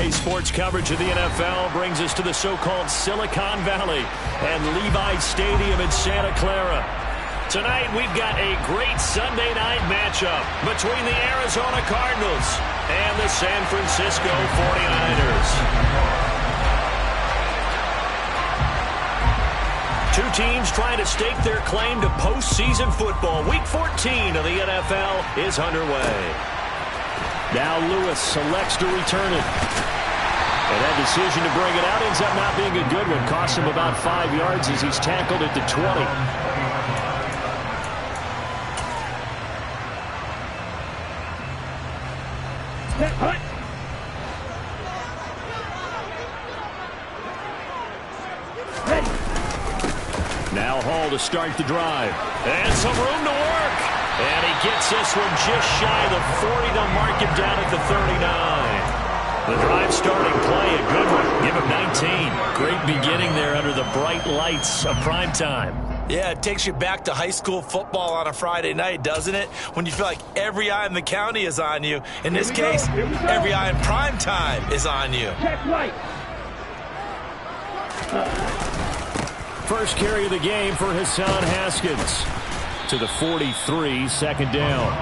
NBA sports coverage of the NFL brings us to the so-called Silicon Valley and Levi Stadium in Santa Clara. Tonight, we've got a great Sunday night matchup between the Arizona Cardinals and the San Francisco 49ers. Two teams trying to stake their claim to postseason football. Week 14 of the NFL is underway. Now Lewis selects to return it. And that decision to bring it out ends up not being a good one. Costs him about 5 yards as he's tackled at the 20. Now Hall to start the drive. And some room to work. And he gets this one just shy of the 40 to mark him down at the 39. The drive starting play, a good one. Give him 19. Great beginning there under the bright lights of prime time. Yeah, it takes you back to high school football on a Friday night, doesn't it? When you feel like every eye in the county is on you. In this case, every eye in prime time is on you. First carry of the game for Hassan Haskins. To the 43, second down.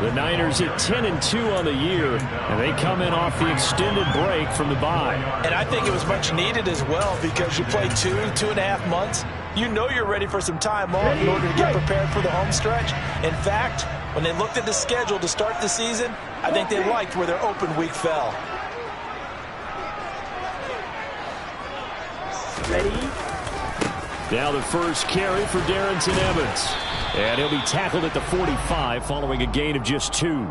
The Niners at 10-2 on the year, and they come in off the extended break from the bye. And I think it was much needed as well because you play 2.5 months. You know you're ready for some time off in order to get prepared for the home stretch. In fact, when they looked at the schedule to start the season, I think they liked where their open week fell. Ready? Now the first carry for Darrynton Evans. And he'll be tackled at the 45 following a gain of just 2.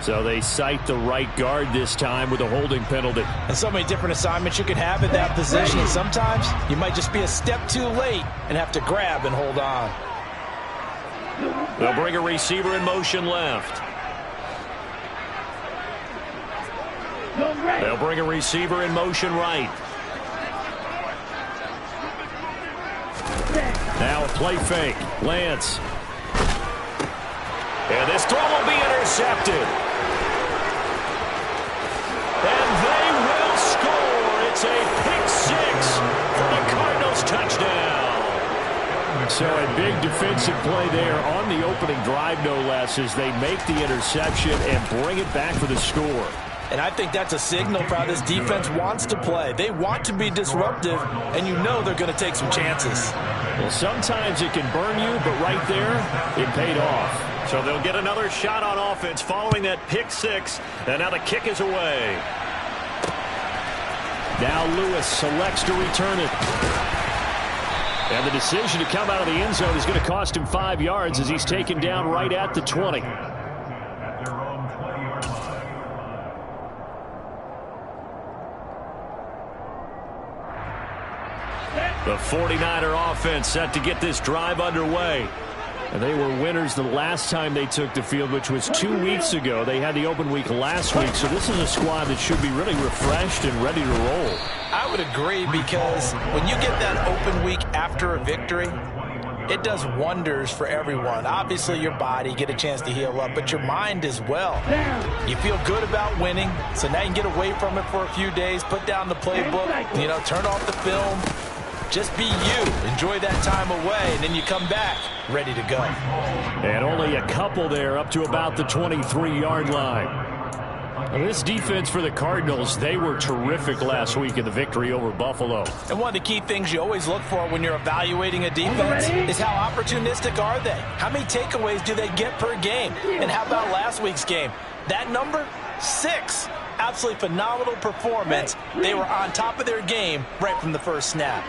So they cite the right guard this time with a holding penalty. And so many different assignments you could have at that position. And sometimes you might just be a step too late and have to grab and hold on. They'll bring a receiver in motion left. They'll bring a receiver in motion right. Now a play fake. Lance. And this throw will be intercepted. And they will score. It's a pick 6 for the Cardinals touchdown. So a big defensive play there on the opening drive, no less, as they make the interception and bring it back for the score. And I think that's a signal for how this defense wants to play. They want to be disruptive, and you know they're going to take some chances. Well, sometimes it can burn you, but right there, it paid off. So they'll get another shot on offense following that pick 6, and now the kick is away. Now Lewis selects to return it. And the decision to come out of the end zone is going to cost him 5 yards as he's taken down right at the 20. The 49er offense set to get this drive underway. And they were winners the last time they took the field, which was 2 weeks ago. They had the open week last week, so this is a squad that should be really refreshed and ready to roll. I would agree, because when you get that open week after a victory, it does wonders for everyone. Obviously, your body, get a chance to heal up, but your mind as well. You feel good about winning, so now you can get away from it for a few days, put down the playbook, turn off the film. Just be you. Enjoy that time away, and then you come back ready to go. And only a couple there up to about the 23-yard line. Now, this defense for the Cardinals, they were terrific last week in the victory over Buffalo. And one of the key things you always look for when you're evaluating a defense is how opportunistic are they? How many takeaways do they get per game? And how about last week's game? That number? 6. Absolutely phenomenal performance. They were on top of their game right from the first snap.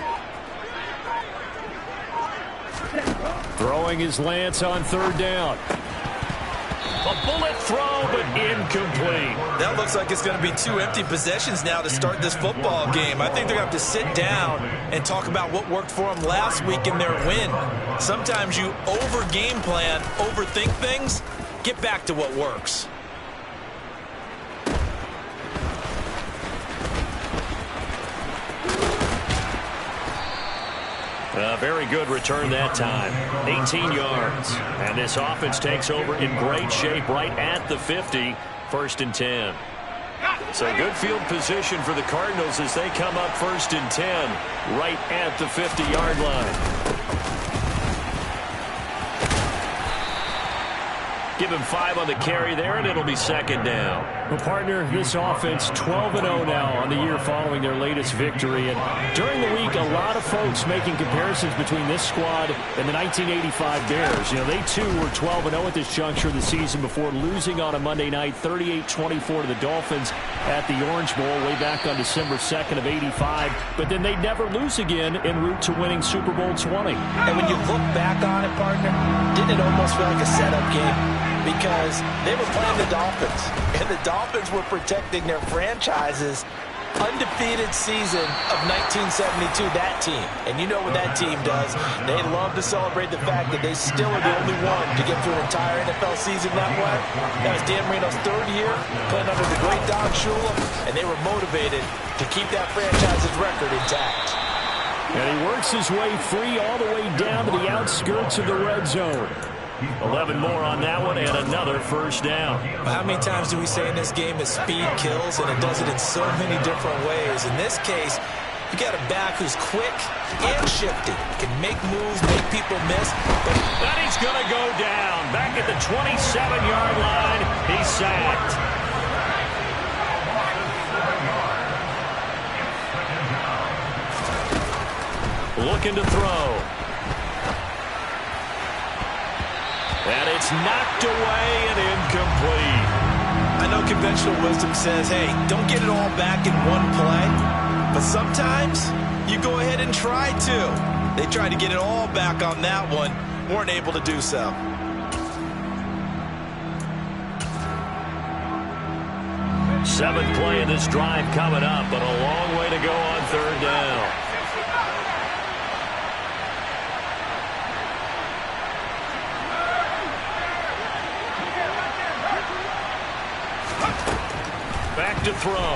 Throwing his Lance on third down. A bullet throw, but incomplete. That looks like it's going to be 2 empty possessions now to start this football game. I think they're going to have to sit down and talk about what worked for them last week in their win. Sometimes you over-game plan, overthink things. Get back to what works. A very good return that time. 18 yards. And this offense takes over in great shape right at the 50. 1st and 10. So good field position for the Cardinals as they come up 1st and 10 right at the 50-yard line. Give him 5 on the carry there, and it'll be 2nd down. Well, partner, this offense 12-0 now on the year following their latest victory. And during the week, a lot of folks making comparisons between this squad and the 1985 Bears. You know, they too were 12-0 at this juncture of the season before losing on a Monday night 38-24 to the Dolphins at the Orange Bowl way back on December 2nd of 85. But then they'd never lose again en route to winning Super Bowl 20. And when you look back on it, partner, didn't it almost feel like a setup game? Because they were playing the Dolphins, and the Dolphins were protecting their franchise's undefeated season of 1972, that team. And you know what that team does. They love to celebrate the fact that they still are the only one to get through an entire NFL season that way. That was Dan Marino's 3rd year, playing under the great Don Shula, and they were motivated to keep that franchise's record intact. And he works his way free all the way down to the outskirts of the red zone. 11 more on that one, and another 1st down. How many times do we say in this game that speed kills, and it does it in so many different ways? In this case, you got a back who's quick and shifty, can make moves, make people miss. But he's going to go down. Back at the 27-yard line, he's sacked. Looking to throw. And it's knocked away and incomplete. I know conventional wisdom says, hey, don't get it all back in one play. But sometimes you go ahead and try to. They tried to get it all back on that one. Weren't able to do so. Seventh play of this drive coming up, but a long way to go on 3rd down. Back to throw.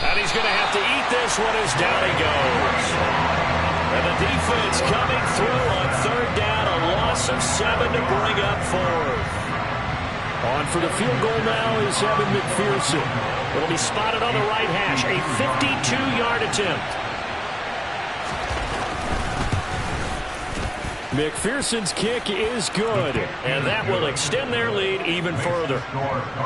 And he's going to have to eat this one as down he goes. And the defense coming through on 3rd down, a loss of 7 to bring up 4th. On for the field goal now is Evan McPherson. It'll be spotted on the right hash, a 52-yard attempt. McPherson's kick is good. And that will extend their lead even further.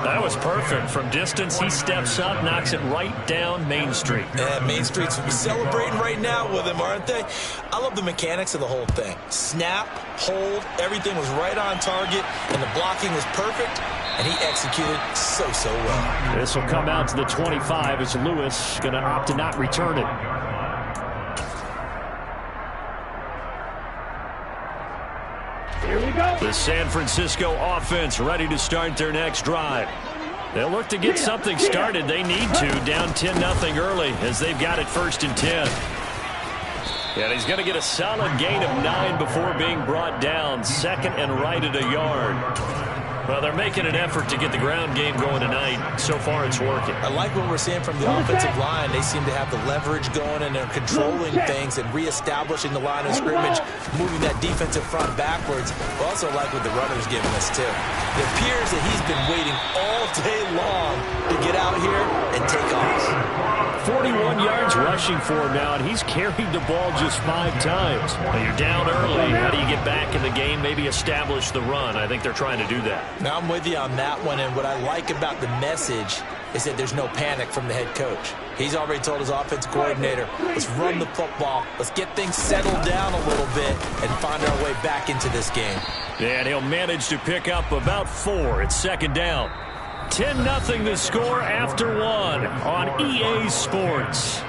That was perfect. From distance, he steps up, knocks it right down Main Street. Yeah, Main Street's celebrating right now with him, aren't they? I love the mechanics of the whole thing. Snap, hold, everything was right on target, and the blocking was perfect, and he executed so well. This will come out to the 25 as Lewis going to opt to not return it. The San Francisco offense ready to start their next drive. They'll look to get something started. They need to, down 10-0 early as they've got it 1st and 10. And he's going to get a solid gain of 9 before being brought down. 2nd and right at a yard. Well, they're making an effort to get the ground game going tonight. So far, it's working. I like what we're seeing from the offensive line. They seem to have the leverage going, and they're controlling things and reestablishing the line of scrimmage, moving that defensive front backwards. I also like what the runner's giving us, too. It appears that he's been waiting all day long to get out here and take off. 41 yards rushing for him now, and he's carried the ball just 5 times. Well, you're down early. How do you get back in the game, maybe establish the run? I think they're trying to do that. Now, I'm with you on that one, and what I like about the message is that there's no panic from the head coach. He's already told his offense coordinator, let's run the football, let's get things settled down a little bit and find our way back into this game. And he'll manage to pick up about 4. It's 2nd down. 10-0 the score after 1 on EA Sports.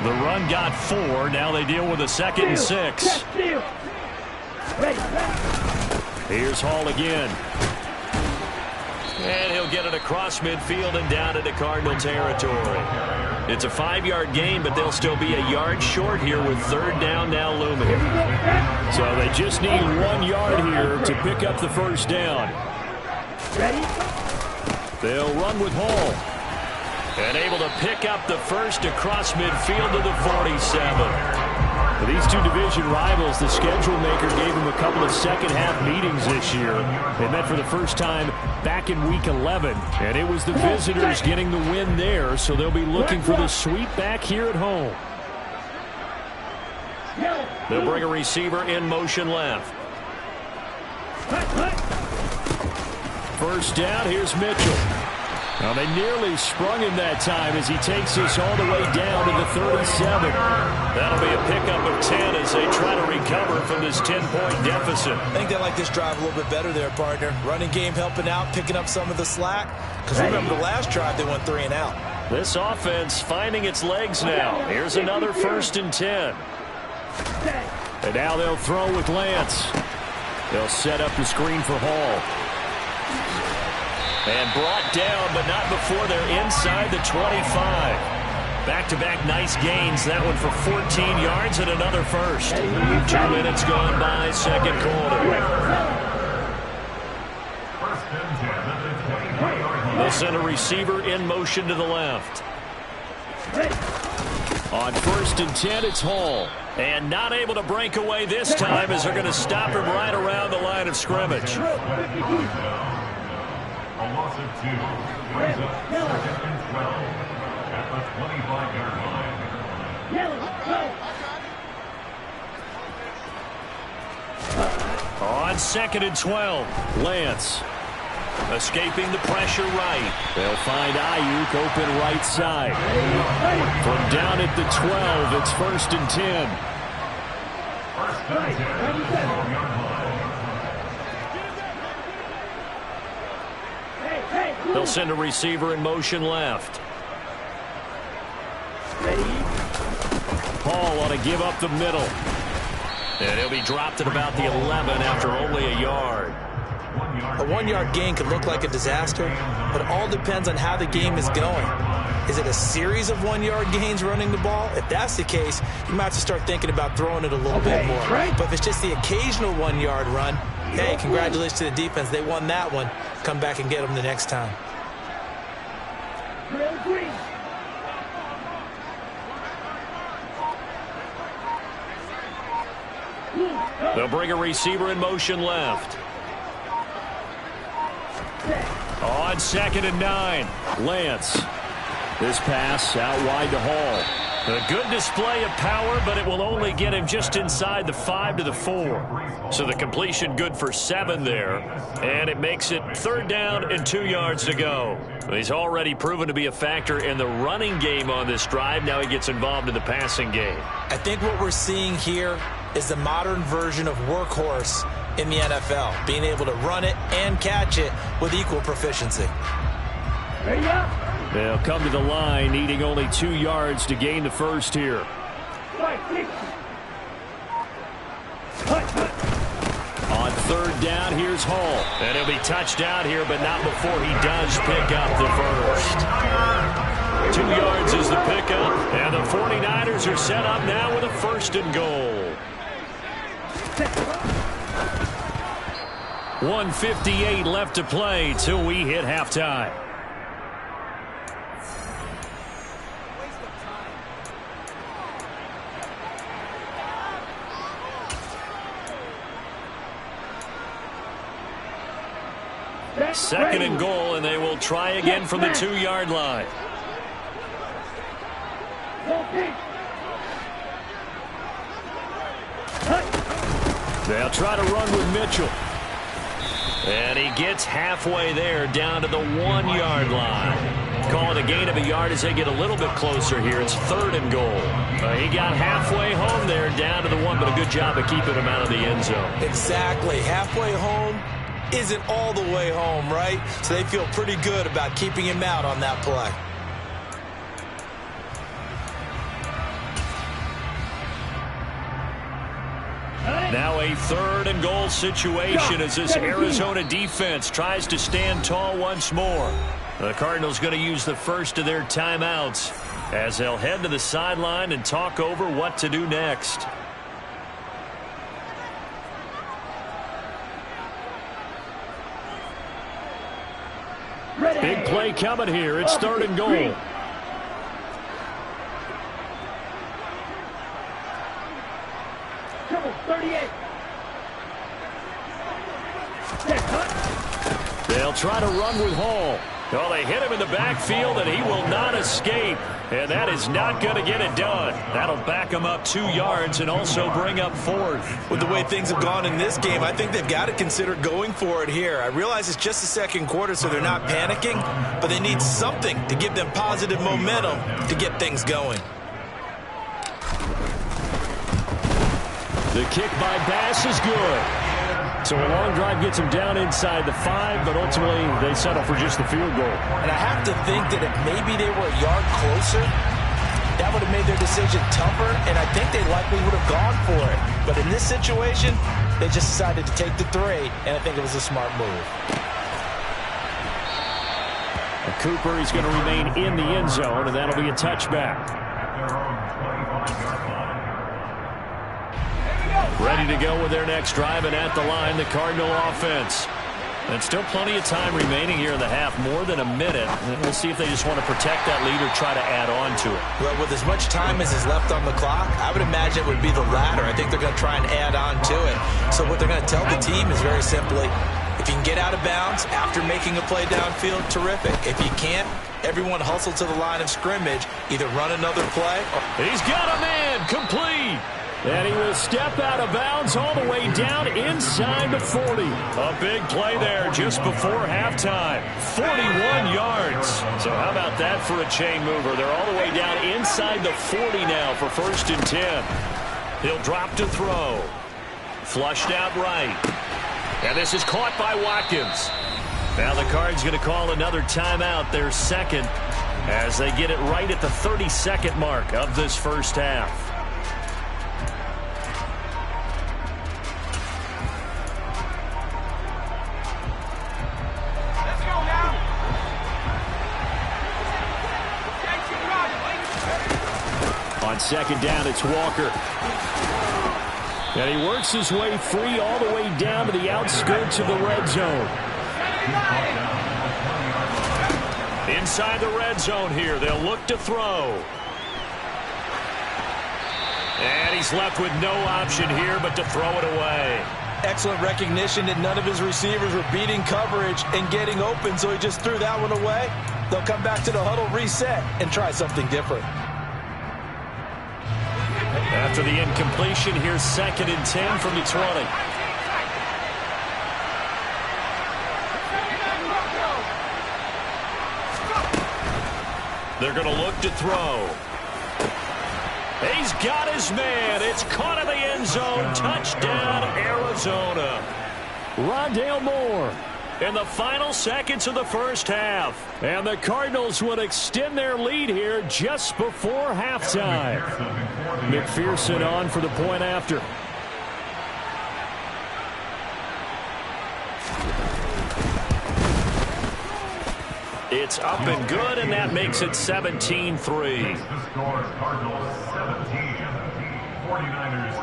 The run got 4. Now they deal with a 2nd and 6. Here's Hall again. And he'll get it across midfield and down into Cardinal territory. It's a 5-yard gain, but they'll still be a yard short here with 3rd down now looming. So they just need 1 yard here to pick up the 1st down. Ready? They'll run with Hall. And able to pick up the first across midfield to the 47. For these two division rivals, the schedule maker gave them a couple of second-half meetings this year. They met for the first time back in Week 11, and it was the visitors getting the win there, so they'll be looking for the sweep back here at home. They'll bring a receiver in motion left. First down, here's Mitchell. Now they nearly sprung him that time as he takes us all the way down to the 37. That'll be a pickup of 10 as they try to recover from this 10-point deficit. I think they like this drive a little bit better there, partner. Running game helping out, picking up some of the slack. Because remember the last drive, they went 3 and out. This offense finding its legs now. Here's another 1st and 10. And now they'll throw with Lance. They'll set up the screen for Hall. And brought down, but not before they're inside the 25. Back-to-back nice gains. That one for 14 yards and another first. 2 minutes gone by, second quarter. They'll send a receiver in motion to the left. On 1st and 10, it's Hall. And not able to break away this time as they're going to stop him right around the line of scrimmage. A loss of 2 brings up 2nd and 12 at the 25-yard line. On 2nd and 12, Lance escaping the pressure right. They'll find Ayuk open right side. From down at the 12, it's 1st and 10. 1st and 10 at the 12-yard line. They'll send a receiver in motion left. Hall ought to give up the middle. And he'll be dropped at about the 11 after only a yard. A 1-yard gain could look like a disaster, but it all depends on how the game is going. Is it a series of 1-yard gains running the ball? If that's the case, you might have to start thinking about throwing it a little bit more. But if it's just the occasional 1-yard run, hey, congratulations to the defense. They won that one. Come back and get them the next time. They'll bring a receiver in motion left. On 2nd and 9, Lance. This pass out wide to Hall. A good display of power, but it will only get him just inside the 5 to the 4. So the completion good for 7 there. And it makes it 3rd down and 2 yards to go. He's already proven to be a factor in the running game on this drive. Now he gets involved in the passing game. I think what we're seeing here is the modern version of workhorse in the NFL, being able to run it and catch it with equal proficiency. They'll come to the line, needing only 2 yards to gain the first here. On 3rd down, here's Hall. And he'll be touched out here, but not before he does pick up the first. 2 yards is the pickup, and the 49ers are set up now with a 1st and goal. 1:58 left to play till we hit halftime. Second and goal, and they will try again from the 2-yard line. They'll try to run with Mitchell. And he gets halfway there, down to the 1-yard line. Call it a gain of a yard as they get a little bit closer here. It's 3rd and goal. He got halfway home there, down to the 1, but a good job of keeping him out of the end zone. Exactly. Halfway home isn't all the way home, right? So they feel pretty good about keeping him out on that play. Now a 3rd and goal situation as this Arizona defense tries to stand tall once more. The Cardinals going to use the first of their timeouts as they'll head to the sideline and talk over what to do next. Big play coming here. It's 3rd and goal. They'll try to run with Hall. Well, they hit him in the backfield, and he will not escape. And that is not going to get it done. That'll back him up 2 yards and also bring up 4th. With the way things have gone in this game, I think they've got to consider going for it here. I realize it's just the second quarter, so they're not panicking, but they need something to give them positive momentum to get things going. The kick by Bass is good. So a long drive gets them down inside the 5, but ultimately they settle for just the field goal. And I have to think that if maybe they were a yard closer, that would have made their decision tougher, and I think they likely would have gone for it. But in this situation, they just decided to take the 3, and I think it was a smart move. And Cooper is going to remain in the end zone, and that'll be a touchback. Ready to go with their next drive, and at the line, the Cardinal offense. And still plenty of time remaining here in the half, more than a minute. And we'll see if they just want to protect that lead or try to add on to it. Well, with as much time as is left on the clock, I would imagine it would be the latter. I think they're going to try and add on to it. So what they're going to tell the team is very simply, if you can get out of bounds after making a play downfield, terrific. If you can't, everyone hustle to the line of scrimmage, either run another play. He's got a man, complete. And he will step out of bounds all the way down inside the 40. A big play there just before halftime. 41 yards. So how about that for a chain mover? They're all the way down inside the 40 now for 1st and 10. He'll drop to throw. Flushed out right. And this is caught by Watkins. Now the Cards going to call another timeout, their second, as they get it right at the 32nd mark of this first half. On second down, it's Walker. And he works his way free all the way down to the outskirts of the red zone. Inside the red zone here, they'll look to throw. And he's left with no option here but to throw it away. Excellent recognition that none of his receivers were beating coverage and getting open, so he just threw that one away. They'll come back to the huddle, reset, and try something different. After the incompletion, here's 2nd and 10 from the 20. They're going to look to throw. He's got his man. It's caught in the end zone. Touchdown, Arizona. Rondale Moore in the final seconds of the first half. And the Cardinals would extend their lead here just before halftime. McPherson on for the point after. It's up and good, and that makes it 17-3. The score, Cardinals 17, 49ers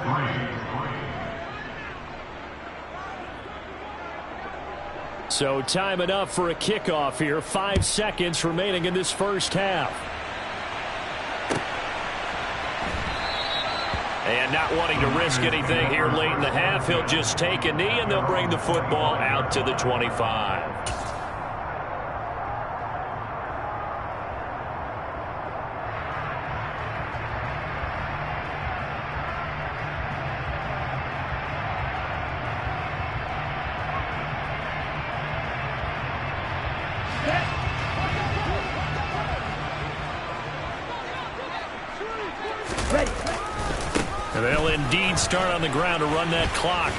3. So time enough for a kickoff here. 5 seconds remaining in this first half. And not wanting to risk anything here late in the half, he'll just take a knee, and they'll bring the football out to the 25. And they'll indeed start on the ground to run that clock.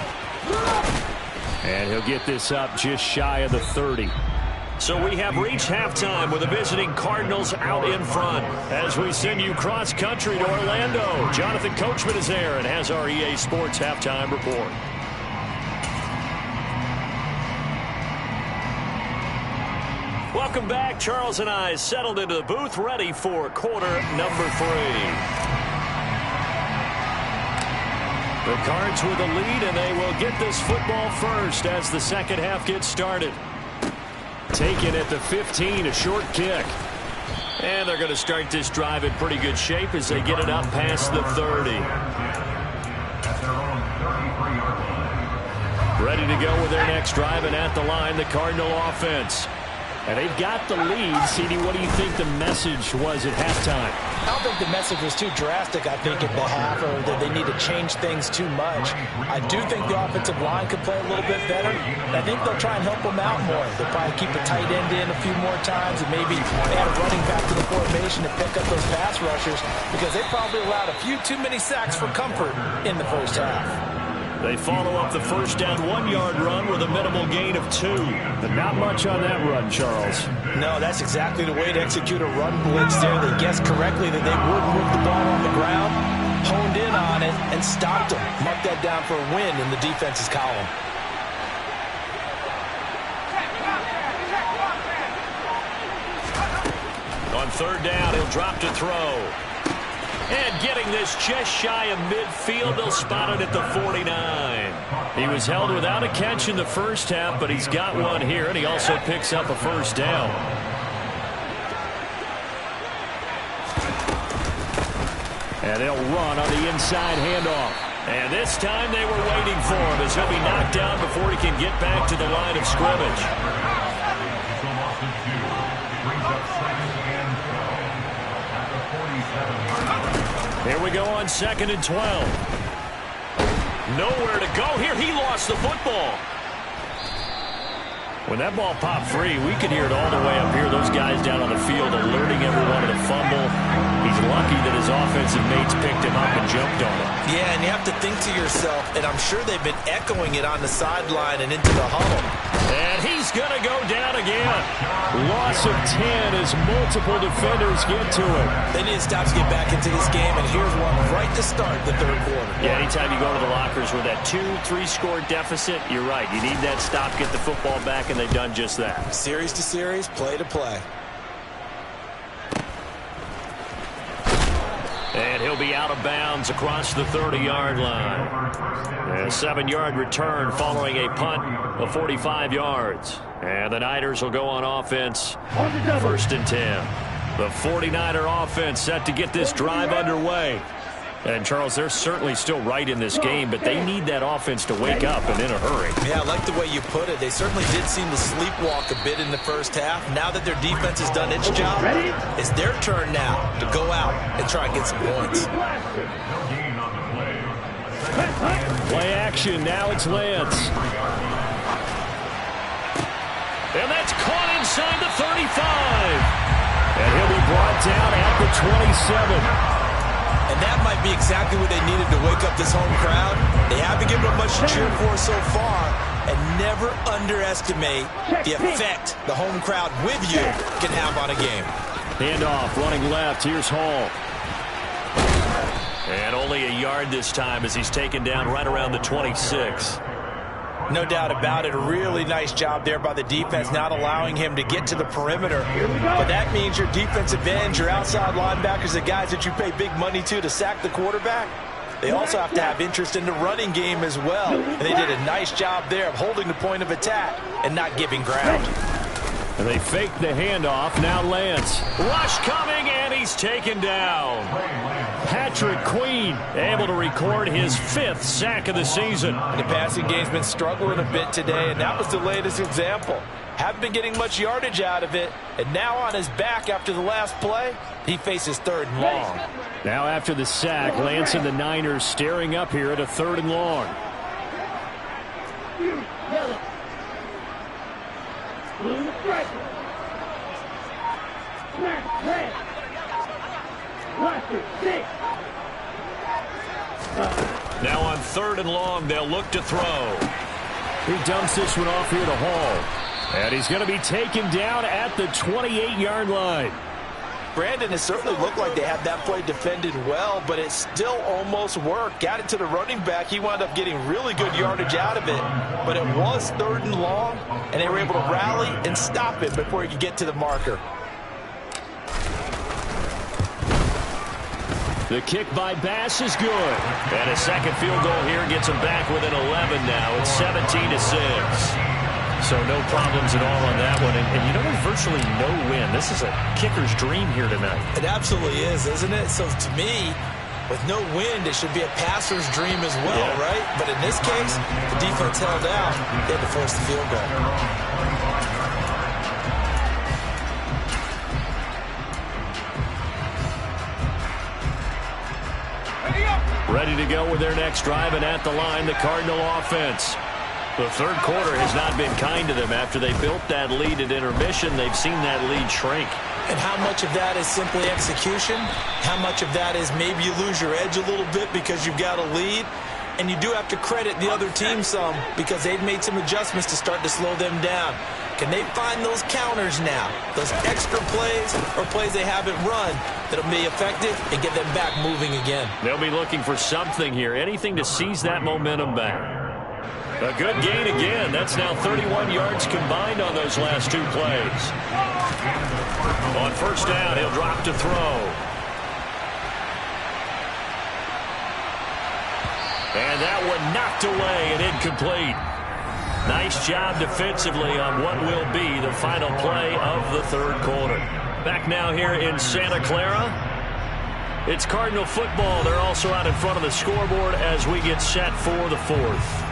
And he'll get this up just shy of the 30. So we have reached halftime with the visiting Cardinals out in front. As we send you cross-country to Orlando, Jonathan Coachman is there and has our EA Sports halftime report. Welcome back. Charles and I settled into the booth, ready for quarter number 3. The Cards with a lead, and they will get this football first as the second half gets started. Taken at the 15, a short kick. And they're going to start this drive in pretty good shape as they get it up past the 30. At their own Ready to go with their next drive, and at the line, the Cardinal offense. And they've got the lead. CD, what do you think the message was at halftime? I don't think the message was too drastic, I think, at the half, or that they need to change things too much. I do think the offensive line could play a little bit better. I think they'll try and help them out more. They'll probably keep the tight end in a few more times and maybe add a running back to the formation to pick up those pass rushers, because they probably allowed a few too many sacks for comfort in the first half. They follow up the first down 1-yard run with a minimal gain of 2. But not much on that run, Charles. No, that's exactly the way to execute a run blitz there. They guessed correctly that they would move the ball on the ground, honed in on it, and stopped them. Mark that down for a win in the defense's column. On third down, he'll drop to throw. And getting this just shy of midfield, they'll spot it at the 49. He was held without a catch in the first half, but he's got one here, and he also picks up a first down. And they'll run on the inside handoff. And this time they were waiting for him, as he'll be knocked down before he can get back to the line of scrimmage. Here we go on 2nd and 12. Nowhere to go here. He lost the football. When that ball popped free, we could hear it all the way up here. Those guys down on the field alerting everyone of the fumble. He's lucky that his offensive mates picked him up and jumped on him. Yeah, and you have to think to yourself, and I'm sure they've been echoing it on the sideline and into the huddle. And he's going to go down again. Loss of 10 as multiple defenders get to him. They need to stop to get back into this game, and here's one right to start the third quarter. Yeah, anytime you go to the lockers with that 2-3 score deficit, you're right. You need that stop, get the football back, and they've done just that. Series to series, play to play. And he'll be out of bounds across the 30-yard line. A 7-yard return following a punt of 45 yards. And the Niners will go on offense, 1st and 10. The 49er offense set to get this drive underway. And, Charles, they're certainly still right in this game, but they need that offense to wake up and in a hurry. Yeah, I like the way you put it. They certainly did seem to sleepwalk a bit in the first half. Now that their defense has done its job, it's their turn now to go out and try and get some points. Play action. Now it's Lance. And that's caught inside the 35. And he'll be brought down at the 27. And that might be exactly what they needed to wake up this home crowd. They haven't given them much to cheer for so far, and never underestimate the effect the home crowd with you can have on a game. Handoff, running left. Here's Hall. And only a yard this time as he's taken down right around the 26. No doubt about it. A really nice job there by the defense, not allowing him to get to the perimeter. But that means your defensive ends, your outside linebackers, the guys that you pay big money to sack the quarterback, they also have to have interest in the running game as well. And they did a nice job there of holding the point of attack and not giving ground. And they fake the handoff. Now Lance. Rush coming, and he's taken down. Patrick Queen able to record his 5th sack of the season. The passing game's been struggling a bit today, and that was the latest example. Haven't been getting much yardage out of it, and now on his back after the last play, he faces 3rd and long. Now after the sack, Lance and the Niners staring up here at a 3rd and long. Now on 3rd and long, they'll look to throw. He dumps this one off here to Hall. And he's going to be taken down at the 28-yard line. Brandon, it certainly looked like they had that play defended well, but it still almost worked. Got it to the running back. He wound up getting really good yardage out of it, but it was 3rd and long, and they were able to rally and stop it before he could get to the marker. The kick by Bass is good. And a second field goal here gets him back within 11 now. It's 17-6. So no problems at all on that one. And you know, there's virtually no win. This is a kicker's dream here tonight. It absolutely is, isn't it? So to me, With no wind, it should be a passer's dream as well, right? But in this case, the defense held out. They had to force the field goal. Ready to go with their next drive, and at the line, the Cardinal offense. The third quarter has not been kind to them. After they built that lead at intermission, they've seen that lead shrink. And how much of that is simply execution? How much of that is maybe you lose your edge a little bit because you've got a lead? And you do have to credit the other team some because they've made some adjustments to start to slow them down. Can they find those counters now, those extra plays or plays they haven't run that'll be effective and get them back moving again? They'll be looking for something here, anything to seize that momentum back. A good gain again. That's now 31 yards combined on those last two plays. On first down, he'll drop to throw. And that one knocked away and incomplete. Nice job defensively on what will be the final play of the third quarter. Back now here in Santa Clara. It's Cardinal football. They're also out in front of the scoreboard as we get set for the fourth.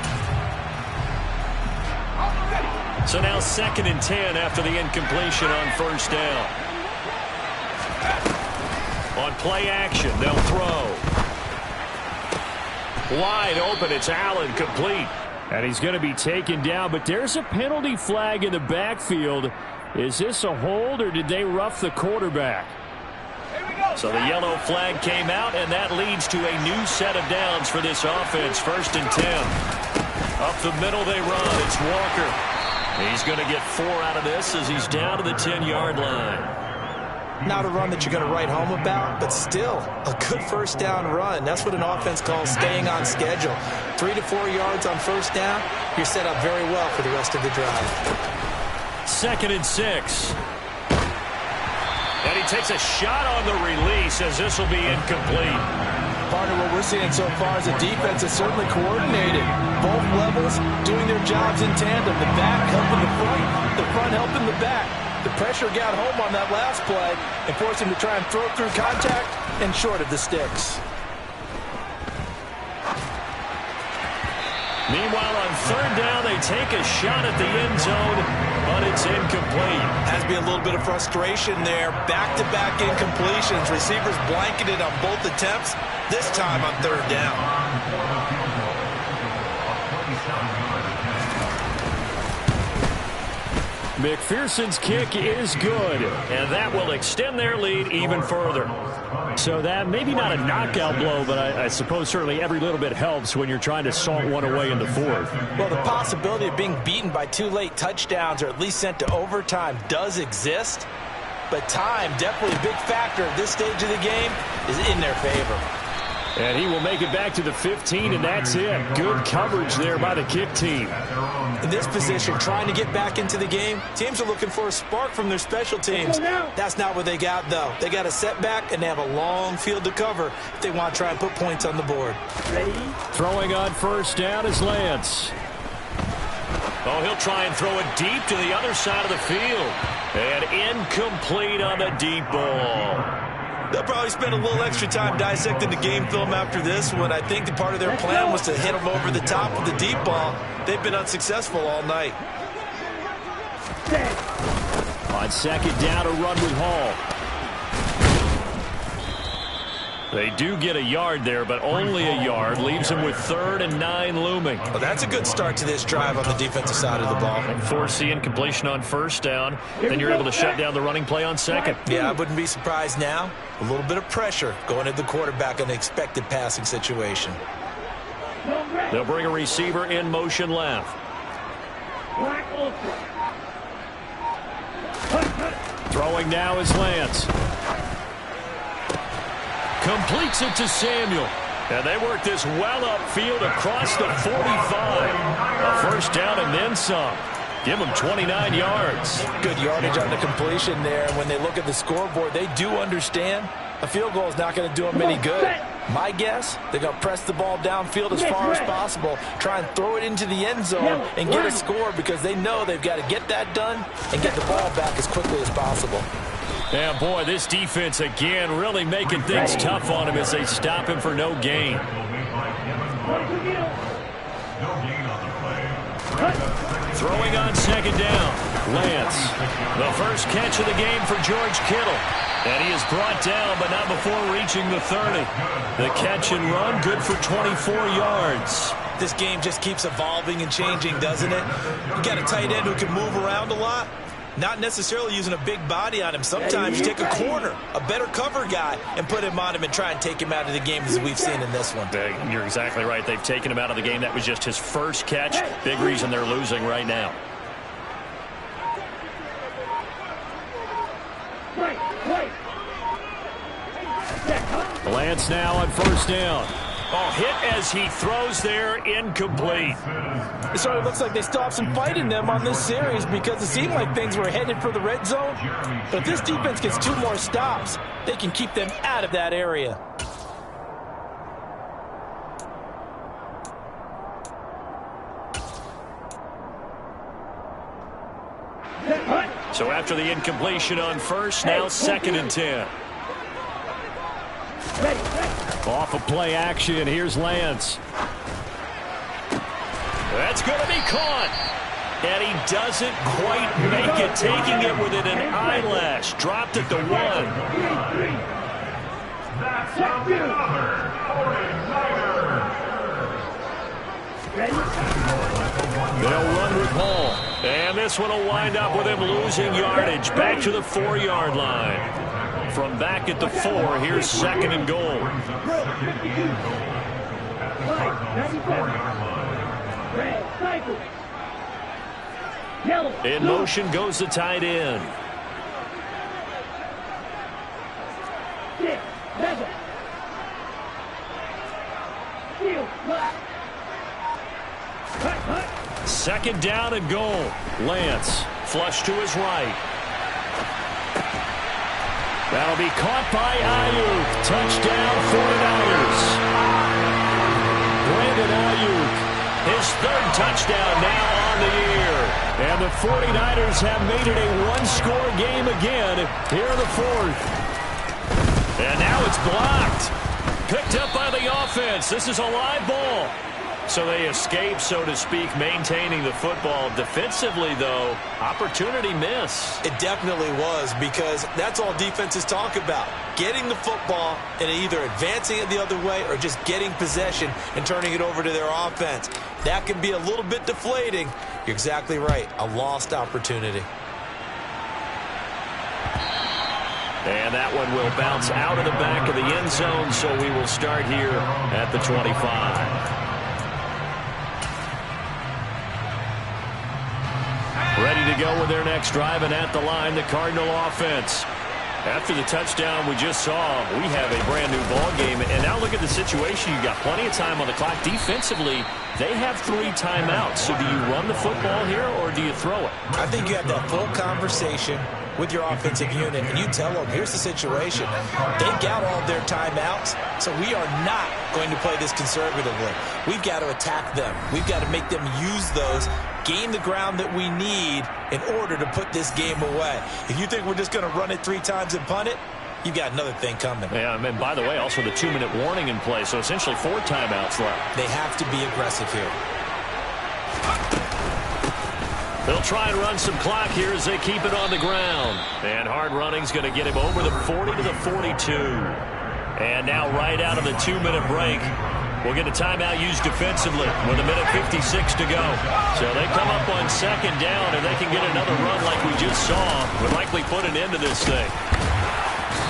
So now 2nd and 10 after the incompletion on first down. On play action, they'll throw. Wide open, it's Allen, complete. And he's going to be taken down, but there's a penalty flag in the backfield. Is this a hold, or did they rough the quarterback? So the yellow flag came out, and that leads to a new set of downs for this offense. 1st and 10. Up the middle they run. It's Walker. He's going to get 4 out of this as he's down to the 10-yard line. Not a run that you're going to write home about, but still a good first down run. That's what an offense calls staying on schedule. 3 to 4 yards on first down, you're set up very well for the rest of the drive. 2nd and 6. And he takes a shot on the release as this will be incomplete. Partner, what we're seeing so far is the defense is certainly coordinated. Both levels doing their jobs in tandem. The back helping the front helping the back. The pressure got home on that last play and forced him to try and throw through contact and short of the sticks. Meanwhile, on third down, they take a shot at the end zone, but it's incomplete. Has to be a little bit of frustration there. Back-to-back incompletions. Receivers blanketed on both attempts, this time on third down. McPherson's kick is good, and that will extend their lead even further. So that maybe not a knockout blow, but I suppose certainly every little bit helps when you're trying to salt one away in the fourth. Well, the possibility of being beaten by 2 late touchdowns or at least sent to overtime does exist, but time, definitely a big factor at this stage of the game, is in their favor. And he will make it back to the 15, and that's it. Good coverage there by the kick team. In this position, trying to get back into the game, teams are looking for a spark from their special teams. That's not what they got, though. They got a setback, and they have a long field to cover if they want to try and put points on the board. Throwing on first down is Lance. Oh, he'll try and throw it deep to the other side of the field. And incomplete on the deep ball. They'll probably spend a little extra time dissecting the game film after this one. I think the part of their plan was to hit them over the top of the deep ball. They've been unsuccessful all night. On second down, a run with Hall. They do get a yard there, but only a yard. Leaves them with 3rd and 9 looming. Well, that's a good start to this drive on the defensive side of the ball. And force the incompletion on first down. Then you're able to shut down the running play on second. Yeah, I wouldn't be surprised now. A little bit of pressure going at the quarterback in the expected passing situation. They'll bring a receiver in motion left. Throwing now is Lance. Completes it to Samuel. And they work this well upfield across the 45. A first down and then some. Give them 29 yards. Good yardage on the completion there. When they look at the scoreboard, they do understand a field goal is not going to do them any good. My guess, they're going to press the ball downfield as far as possible, try and throw it into the end zone and get a score because they know they've got to get that done and get the ball back as quickly as possible. Yeah, boy, this defense again really making things tough on him as they stop him for no gain. No gain on the play. Throwing on second down, Lance. The first catch of the game for George Kittle. And he is brought down, but not before reaching the 30. The catch and run, good for 24 yards. This game just keeps evolving and changing, doesn't it? You got a tight end who can move around a lot. Not necessarily using a big body on him. Sometimes you take a corner, a better cover guy, and put him on him and try and take him out of the game as we've seen in this one. You're exactly right. They've taken him out of the game. That was just his first catch. Big reason they're losing right now. Lance now on first down. Oh, hit as he throws there, incomplete. It sort of looks like they still have some fight in them on this series because it seemed like things were headed for the red zone. But if this defense gets 2 more stops, they can keep them out of that area. So after the incompletion on first, now second and 10. Off of play action, here's Lance. That's going to be caught. And he doesn't quite make it, taking it within an eyelash. Dropped at the 1. That's another 49er. They'll run with Hall. And this one will wind up with him losing yardage. Back to the 4-yard line. From back at the 4, here's second and goal. In motion goes the tight end. Second down and goal. Lance, flush to his right. That'll be caught by Ayuk. Touchdown 49ers. Brandon Ayuk, his 3rd touchdown now on the year. And the 49ers have made it a 1-score game again here in the 4th. And now it's blocked. Picked up by the offense. This is a live ball. So they escape, so to speak, maintaining the football. Defensively, though, opportunity miss. It definitely was, because that's all defenses talk about. Getting the football and either advancing it the other way or just getting possession and turning it over to their offense. That can be a little bit deflating. You're exactly right. A lost opportunity. And that one will bounce out of the back of the end zone, so we will start here at the 25. Ready to go with their next drive, and at the line, the Cardinal offense. After the touchdown we just saw, we have a brand-new ball game. And now look at the situation. You've got plenty of time on the clock. Defensively, they have 3 timeouts. So do you run the football here, or do you throw it? I think you have that full conversation with your offensive unit, and you tell them, here's the situation. They've got all their timeouts, so we are not going to play this conservatively. We've got to attack them. We've got to make them use those, gain the ground that we need in order to put this game away. If you think we're just going to run it 3 times and punt it, you've got another thing coming. Yeah, and by the way, also the 2-minute warning in play, so essentially 4 timeouts left. They have to be aggressive here. They'll try and run some clock here as they keep it on the ground. And hard running's going to get him over the 40 to the 42. And now right out of the 2-minute break, we'll get a timeout used defensively with 1:56 to go. So they come up on second down, and they can get another run like we just saw. Would likely put an end to this thing.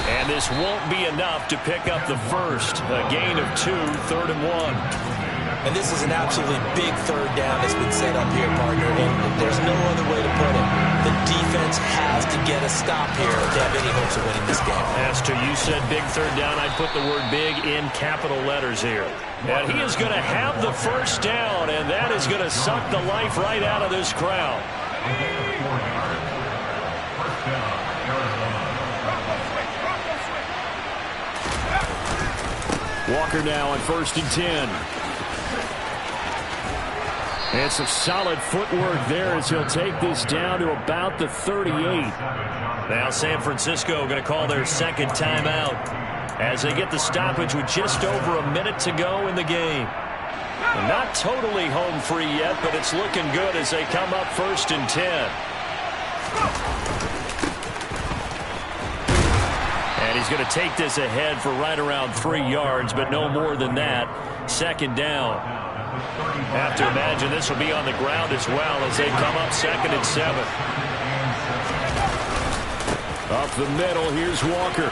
And this won't be enough to pick up the first. A gain of 2, 3rd and 1. And this is an absolutely big 3rd down that's been set up here, partner. And there's no other way to put it. The defense has to get a stop here to have any hopes of winning this game. As to you said big 3rd down, I'd put the word big in capital letters here. And he is going to have the first down, and that is going to suck the life right out of this crowd. Walker now on 1st and 10. And some solid footwork there as he'll take this down to about the 38. Now San Francisco going to call their second timeout as they get the stoppage with just over a minute to go in the game. And not totally home free yet, but it's looking good as they come up 1st and 10. And he's going to take this ahead for right around 3 yards, but no more than that. 2nd down. Have to imagine this will be on the ground as well as they come up 2nd and 7. Up the middle, here's Walker.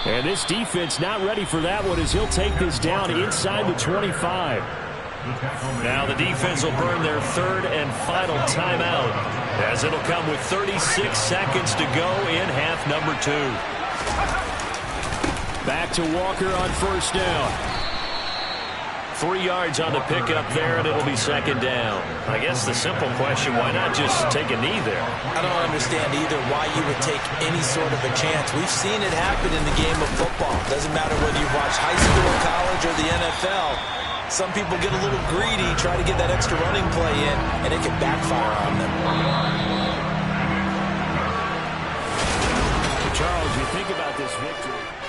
And this defense not ready for that one as he'll take this down inside the 25. Now the defense will burn their 3rd and final timeout as it'll come with 36 seconds to go in half number 2. Back to Walker on 1st down. 3 yards on the pickup there, and it'll be 2nd down. I guess the simple question, why not just take a knee there? I don't understand either why you would take any sort of a chance. We've seen it happen in the game of football. Doesn't matter whether you've watched high school, college, or the NFL. Some people get a little greedy, try to get that extra running play in, and it can backfire on them. Charles, you think about this victory.